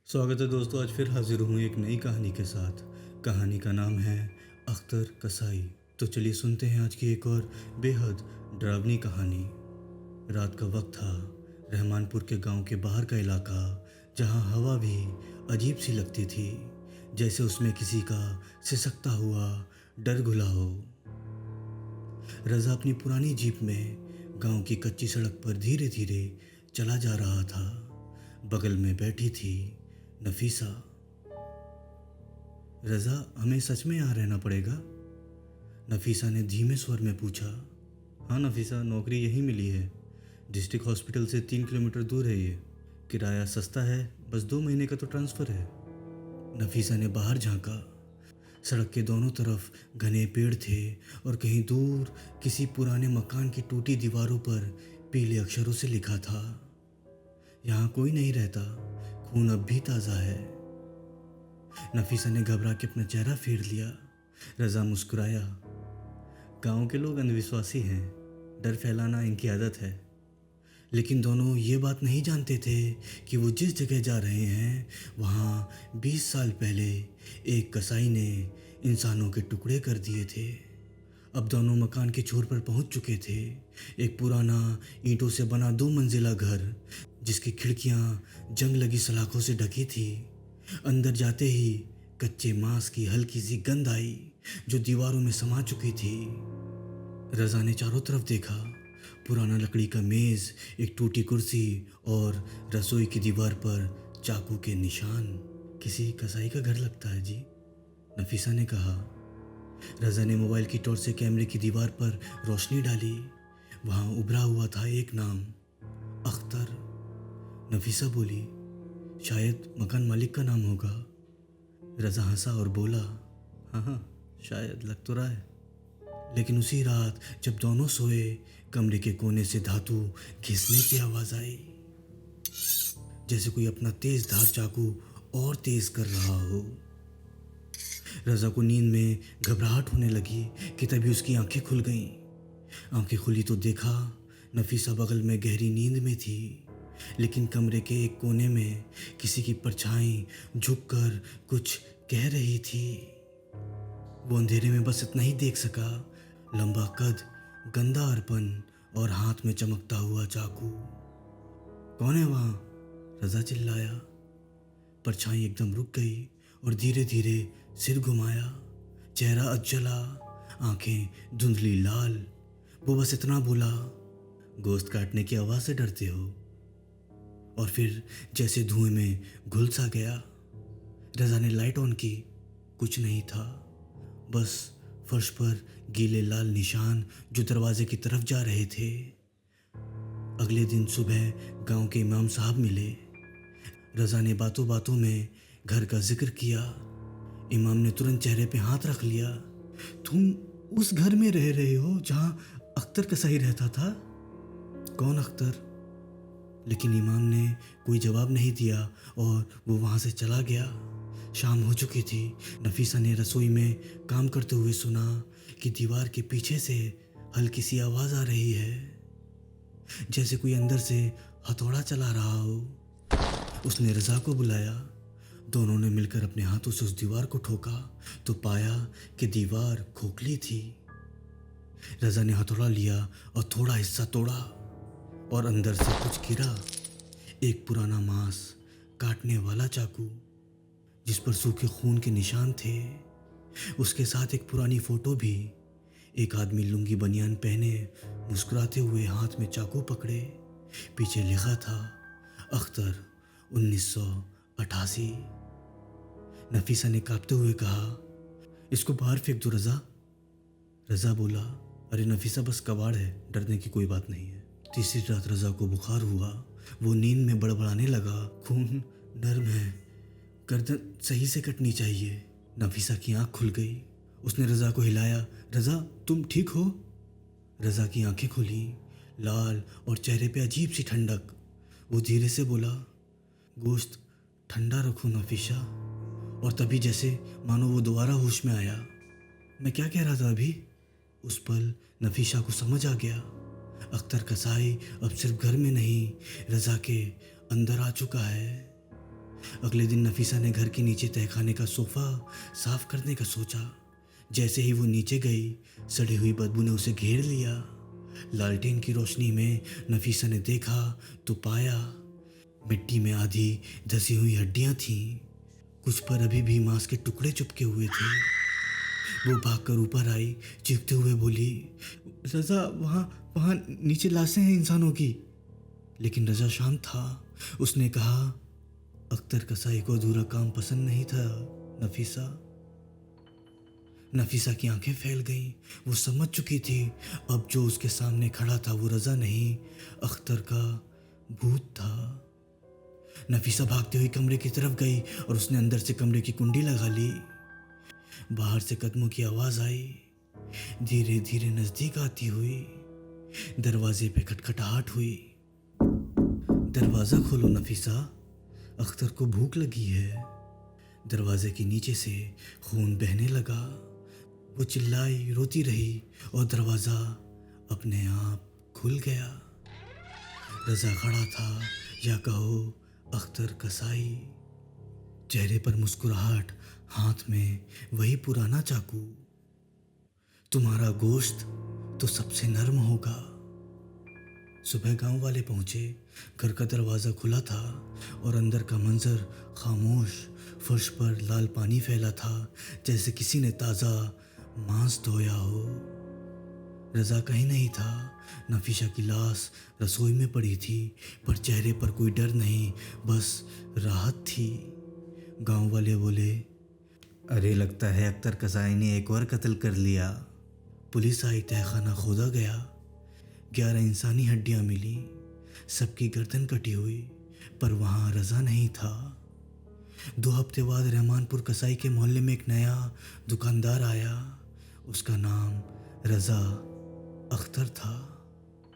स्वागत है दोस्तों। आज फिर हाजिर हूँ एक नई कहानी के साथ। कहानी का नाम है अख्तर कसाई। तो चलिए सुनते हैं आज की एक और बेहद डरावनी कहानी। रात का वक्त था। रहमानपुर के गांव के बाहर का इलाका, जहां हवा भी अजीब सी लगती थी, जैसे उसमें किसी का सिसकता हुआ डर घुला हो। रज़ा अपनी पुरानी जीप में गांव की कच्ची सड़क पर धीरे धीरे चला जा रहा था। बगल में बैठी थी नफीसा। रज़ा, हमें सच में यहाँ रहना पड़ेगा? नफीसा ने धीमे स्वर में पूछा। हाँ नफीसा, नौकरी यहीं मिली है। डिस्ट्रिक्ट हॉस्पिटल से 3 किलोमीटर दूर है ये। किराया सस्ता है, बस 2 महीने का तो ट्रांसफ़र है। नफीसा ने बाहर झांका। सड़क के दोनों तरफ घने पेड़ थे और कहीं दूर किसी पुराने मकान की टूटी दीवारों पर पीले अक्षरों से लिखा था, यहाँ कोई नहीं रहता, खून अब भी ताज़ा है। नफीसा ने घबरा के अपना चेहरा फेर लिया। रज़ा मुस्कुराया। गांव के लोग अंधविश्वासी हैं, डर फैलाना इनकी आदत है। लेकिन दोनों ये बात नहीं जानते थे कि वो जिस जगह जा रहे हैं वहाँ 20 साल पहले एक कसाई ने इंसानों के टुकड़े कर दिए थे। अब दोनों मकान के छोर पर पहुंच चुके थे। एक पुराना ईंटों से बना 2 मंजिला घर, जिसकी खिड़कियां जंग लगी सलाखों से ढकी थी। अंदर जाते ही कच्चे मांस की हल्की सी गंध आई जो दीवारों में समा चुकी थी। रज़ा ने चारों तरफ देखा। पुराना लकड़ी का मेज़, एक टूटी कुर्सी और रसोई की दीवार पर चाकू के निशान। किसी कसाई का घर लगता है जी, नफीसा ने कहा। रज़ा ने मोबाइल की टॉर्च से कैमरे की दीवार पर रोशनी डाली। वहाँ उभरा हुआ था एक नाम, अख्तर। नफीसा बोली, शायद मकान मालिक का नाम होगा। रज़ा हंसा और बोला, हाँ हाँ, शायद लग तो रहा है। लेकिन उसी रात जब दोनों सोए, कमरे के कोने से धातु घिसने की आवाज़ आई, जैसे कोई अपना तेज धार चाकू और तेज कर रहा हो। रज़ा को नींद में घबराहट होने लगी कि तभी उसकी आंखें खुल गईं। आंखें खुली तो देखा नफीसा बगल में गहरी नींद में थी, लेकिन कमरे के एक कोने में किसी की परछाई झुककर कुछ कह रही थी। वो अंधेरे में बस इतना ही देख सका, लंबा कद, गंदा अर्पण और हाथ में चमकता हुआ चाकू। कौन है वहाँ? रज़ा चिल्लाया। परछाई एकदम रुक गई और धीरे धीरे सिर घुमाया। चेहरा अधजला, आंखें धुंधली लाल। वो बस इतना बोला, गोश्त काटने की आवाज़ से डरते हो? और फिर जैसे धुएं में घुल सा गया। रज़ा ने लाइट ऑन की। कुछ नहीं था, बस फर्श पर गीले लाल निशान जो दरवाजे की तरफ जा रहे थे। अगले दिन सुबह गांव के इमाम साहब मिले। रज़ा ने बातों बातों में घर का जिक्र किया। इमाम ने तुरंत चेहरे पे हाथ रख लिया। तुम उस घर में रह रहे हो जहां अख्तर कसाई रहता था? कौन अख्तर? लेकिन इमाम ने कोई जवाब नहीं दिया और वो वहाँ से चला गया। शाम हो चुकी थी। नफीसा ने रसोई में काम करते हुए सुना कि दीवार के पीछे से हल्की सी आवाज़ आ रही है, जैसे कोई अंदर से हथौड़ा चला रहा हो। उसने रज़ा को बुलाया। दोनों ने मिलकर अपने हाथों से उस दीवार को ठोका तो पाया कि दीवार खोखली थी। रज़ा ने हथौड़ा लिया और थोड़ा हिस्सा तोड़ा और अंदर से कुछ गिरा। एक पुराना मांस काटने वाला चाकू, जिस पर सूखे खून के निशान थे। उसके साथ एक पुरानी फोटो भी। एक आदमी लुंगी बनियान पहने, मुस्कुराते हुए हाथ में चाकू पकड़े। पीछे लिखा था, अख्तर 1988। नफीसा ने कांपते हुए कहा, इसको बाहर फेंक दो रज़ा। रज़ा बोला, अरे नफीसा, बस कबाड़ है, डरने की कोई बात नहीं है। तीसरी रात रज़ा को बुखार हुआ। वो नींद में बड़बड़ाने लगा, खून नर्म है, गर्दन सही से कटनी चाहिए। नफीसा की आंख खुल गई। उसने रज़ा को हिलाया, रज़ा तुम ठीक हो? रज़ा की आंखें खुली, लाल और चेहरे पे अजीब सी ठंडक। वो धीरे से बोला, गोश्त ठंडा रखो नफीसा। और तभी जैसे मानो वो दोबारा होश में आया। मैं क्या कह रहा था अभी? उस पल नफीसा को समझ आ गया, अख्तर कसाई अब सिर्फ घर में नहीं, रज़ा के अंदर आ चुका है। अगले दिन नफीसा ने घर के नीचे तहखाने का सोफ़ा साफ करने का सोचा। जैसे ही वो नीचे गई, सड़ी हुई बदबू ने उसे घेर लिया। लालटेन की रोशनी में नफीसा ने देखा तो पाया मिट्टी में आधी धसी हुई हड्डियां थीं। कुछ पर अभी भी मांस के टुकड़े चिपके हुए थे। वो भागकर ऊपर आई, चीखते हुए बोली, रज़ा, वहाँ वहाँ नीचे लाशें हैं इंसानों की। लेकिन रज़ा शांत था। उसने कहा, अख्तर कसाई को अधूरा काम पसंद नहीं था नफीसा। नफीसा की आंखें फैल गईं। वो समझ चुकी थी अब जो उसके सामने खड़ा था वो रज़ा नहीं, अख्तर का भूत था। नफीसा भागते हुए कमरे की तरफ गई और उसने अंदर से कमरे की कुंडी लगा ली। बाहर से कदमों की आवाज़ आई, धीरे धीरे नज़दीक आती हुई। दरवाजे पे खटखटाहट हुई। दरवाज़ा खोलो नफीसा, अख्तर को भूख लगी है। दरवाजे के नीचे से खून बहने लगा। वो चिल्लाई, रोती रही और दरवाज़ा अपने आप खुल गया। रज़ा खड़ा था, या कहो अख्तर कसाई, चेहरे पर मुस्कुराहट, हाथ में वही पुराना चाकू। तुम्हारा गोश्त तो सबसे नर्म होगा। सुबह गांव वाले पहुंचे। घर का दरवाज़ा खुला था और अंदर का मंजर खामोश। फर्श पर लाल पानी फैला था, जैसे किसी ने ताज़ा मांस धोया हो। रज़ा कहीं नहीं था। नफीसा की लाश रसोई में पड़ी थी, पर चेहरे पर कोई डर नहीं, बस राहत थी। गांव वाले बोले, अरे लगता है अख्तर कसाई ने एक और कत्ल कर लिया। पुलिस आई, तहखाना खोदा गया। 11 इंसानी हड्डियां मिली, सबकी गर्दन कटी हुई, पर वहाँ रज़ा नहीं था। 2 हफ्ते बाद रहमानपुर कसाई के मोहल्ले में एक नया दुकानदार आया। उसका नाम रज़ा अख्तर था।